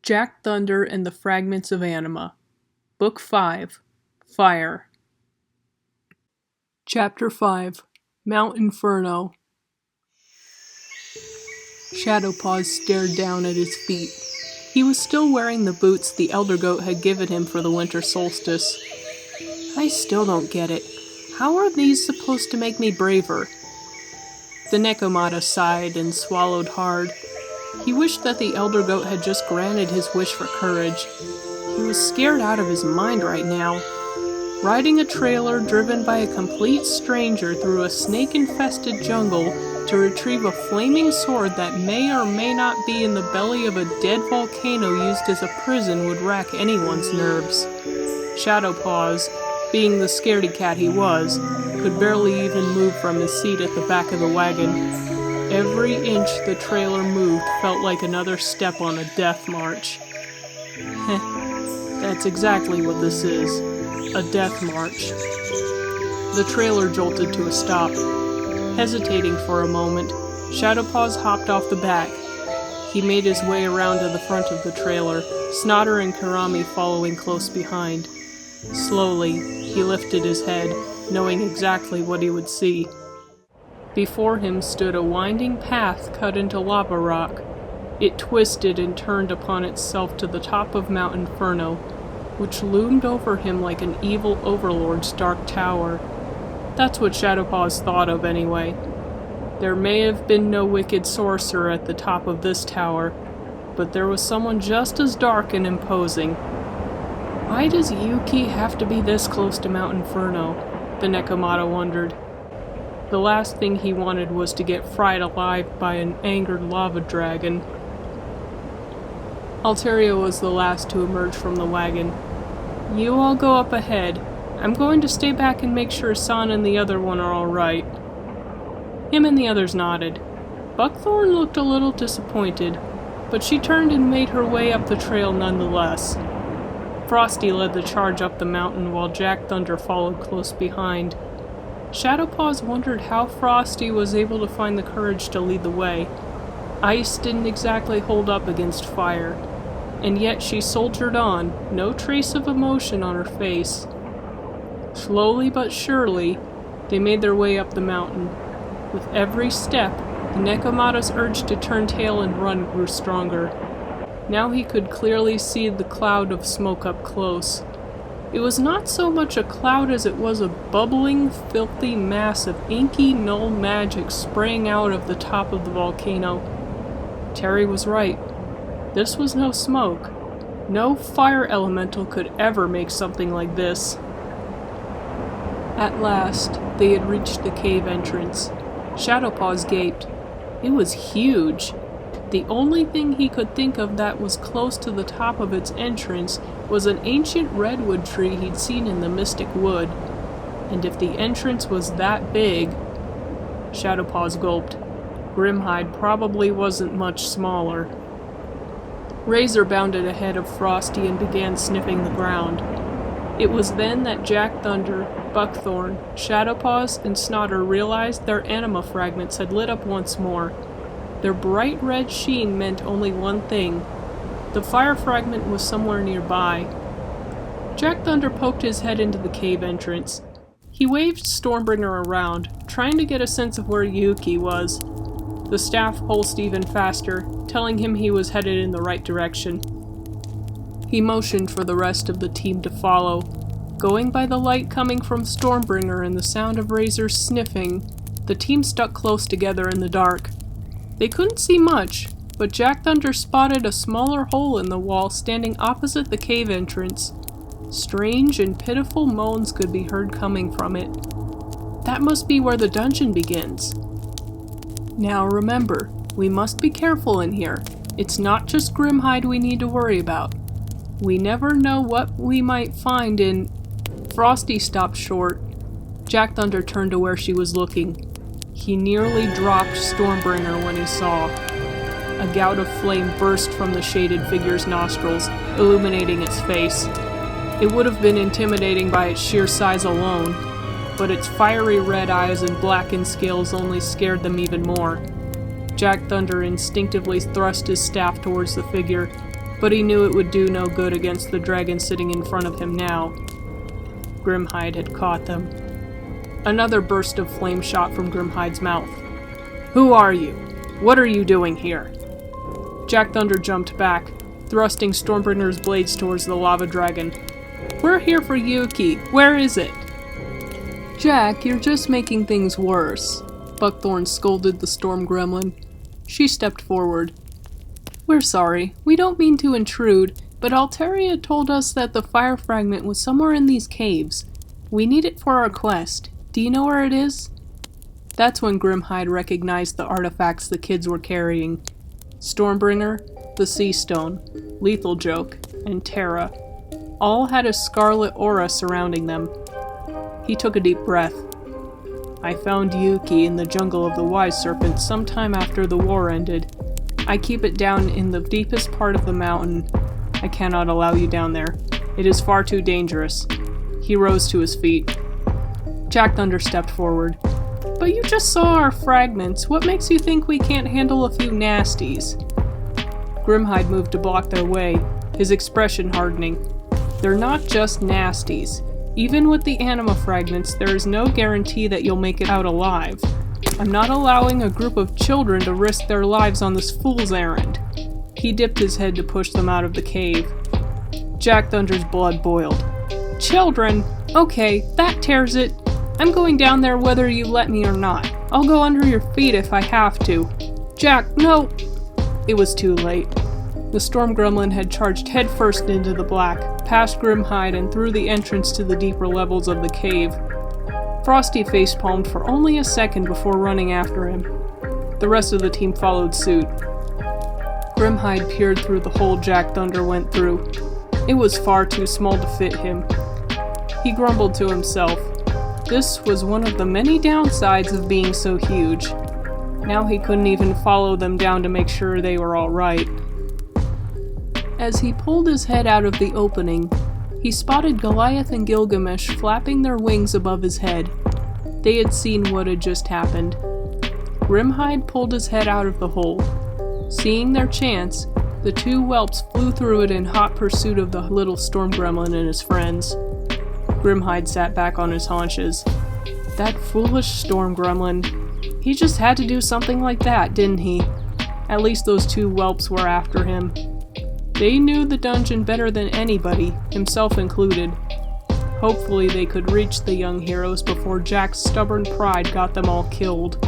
Jack Thunder and the Fragments of Anima. Book 5. Fire. Chapter 5. Mount Inferno. Shadowpaws stared down at his feet. He was still wearing the boots the Elder Goat had given him for the winter solstice. I still don't get it. How are these supposed to make me braver? The Nekomata sighed and swallowed hard. He wished that the Elder Goat had just granted his wish for courage. He was scared out of his mind right now. Riding a trailer driven by a complete stranger through a snake-infested jungle to retrieve a flaming sword that may or may not be in the belly of a dead volcano used as a prison would rack anyone's nerves. Shadowpaws, being the scaredy cat he was, could barely even move from his seat at the back of the wagon. Every inch the trailer moved felt like another step on a death march. That's exactly what this is. A death march. The trailer jolted to a stop. Hesitating for a moment, Shadowpaws hopped off the back. He made his way around to the front of the trailer, Snotter and Karami following close behind. Slowly, he lifted his head, knowing exactly what he would see. Before him stood a winding path cut into lava rock. It twisted and turned upon itself to the top of Mount Inferno, which loomed over him like an evil overlord's dark tower. That's what Shadowpaws thought of anyway. There may have been no wicked sorcerer at the top of this tower, but there was someone just as dark and imposing. Why does Yuki have to be this close to Mount Inferno? The Nekomata wondered. The last thing he wanted was to get fried alive by an angered lava dragon. Alteria was the last to emerge from the wagon. You all go up ahead. I'm going to stay back and make sure San and the other one are alright. Him and the others nodded. Buckthorn looked a little disappointed, but she turned and made her way up the trail nonetheless. Frosty led the charge up the mountain while Jack Thunder followed close behind. Shadowpaws wondered how Frosty was able to find the courage to lead the way. Ice didn't exactly hold up against fire, and yet she soldiered on, no trace of emotion on her face. Slowly but surely, they made their way up the mountain. With every step, the Nekomata's urge to turn tail and run grew stronger. Now he could clearly see the cloud of smoke up close. It was not so much a cloud as it was a bubbling, filthy mass of inky, null magic spraying out of the top of the volcano. Terry was right. This was no smoke. No fire elemental could ever make something like this. At last, they had reached the cave entrance. Shadowpaws gaped. It was huge. The only thing he could think of that was close to the top of its entrance was an ancient redwood tree he'd seen in the Mystic Wood. And if the entrance was that big... Shadowpaws gulped. Grimhide probably wasn't much smaller. Razor bounded ahead of Frosty and began sniffing the ground. It was then that Jack Thunder, Buckthorn, Shadowpaws, and Snotter realized their Anima fragments had lit up once more. Their bright red sheen meant only one thing. The fire fragment was somewhere nearby. Jack Thunder poked his head into the cave entrance. He waved Stormbringer around, trying to get a sense of where Yuki was. The staff pulsed even faster, telling him he was headed in the right direction. He motioned for the rest of the team to follow. Going by the light coming from Stormbringer and the sound of Razor's sniffing, the team stuck close together in the dark. They couldn't see much, but Jack Thunder spotted a smaller hole in the wall standing opposite the cave entrance. Strange and pitiful moans could be heard coming from it. That must be where the dungeon begins. Now remember, we must be careful in here. It's not just Grimhide we need to worry about. We never know what we might find in... Frosty stopped short. Jack Thunder turned to where she was looking. He nearly dropped Stormbringer when he saw. A gout of flame burst from the shaded figure's nostrils, illuminating its face. It would have been intimidating by its sheer size alone, but its fiery red eyes and blackened scales only scared them even more. Jack Thunder instinctively thrust his staff towards the figure. but he knew it would do no good against the dragon sitting in front of him now. Grimhide had caught them. Another burst of flame shot from Grimhide's mouth. "Who are you? What are you doing here?" Jack Thunder jumped back, thrusting Stormbringer's blades towards the lava dragon. "We're here for Yuki. Where is it?" "Jack, you're just making things worse," Buckthorn scolded the storm gremlin. She stepped forward. "We're sorry. We don't mean to intrude, but Alteria told us that the fire fragment was somewhere in these caves. We need it for our quest. Do you know where it is?" That's when Grimhide recognized the artifacts the kids were carrying. Stormbringer, the Sea Stone, Lethal Joke, and Terra all had a scarlet aura surrounding them. He took a deep breath. "I found Yuki in the jungle of the Wise Serpent sometime after the war ended. I keep it down in the deepest part of the mountain. I cannot allow you down there. It is far too dangerous." He rose to his feet. Jack Thunder stepped forward. "But you just saw our fragments. What makes you think we can't handle a few nasties?" Grimhide moved to block their way, his expression hardening. "They're not just nasties. Even with the Anima fragments, there is no guarantee that you'll make it out alive. I'm not allowing a group of children to risk their lives on this fool's errand." He dipped his head to push them out of the cave. Jack Thunder's blood boiled. "Children? Okay, that tears it. I'm going down there whether you let me or not. I'll go under your feet if I have to." "Jack, no!" It was too late. The storm gremlin had charged headfirst into the black, past Grimhide and through the entrance to the deeper levels of the cave. Frosty facepalmed for only a second before running after him. The rest of the team followed suit. Grimhide peered through the hole Jack Thunder went through. It was far too small to fit him. He grumbled to himself. This was one of the many downsides of being so huge. Now he couldn't even follow them down to make sure they were all right. As he pulled his head out of the opening, he spotted Goliath and Gilgamesh flapping their wings above his head. They had seen what had just happened. Grimhide pulled his head out of the hole. Seeing their chance, the two whelps flew through it in hot pursuit of the little storm gremlin and his friends. Grimhide sat back on his haunches. That foolish storm gremlin. He just had to do something like that, didn't he? At least those two whelps were after him. They knew the dungeon better than anybody, himself included. Hopefully they could reach the young heroes before Jack's stubborn pride got them all killed.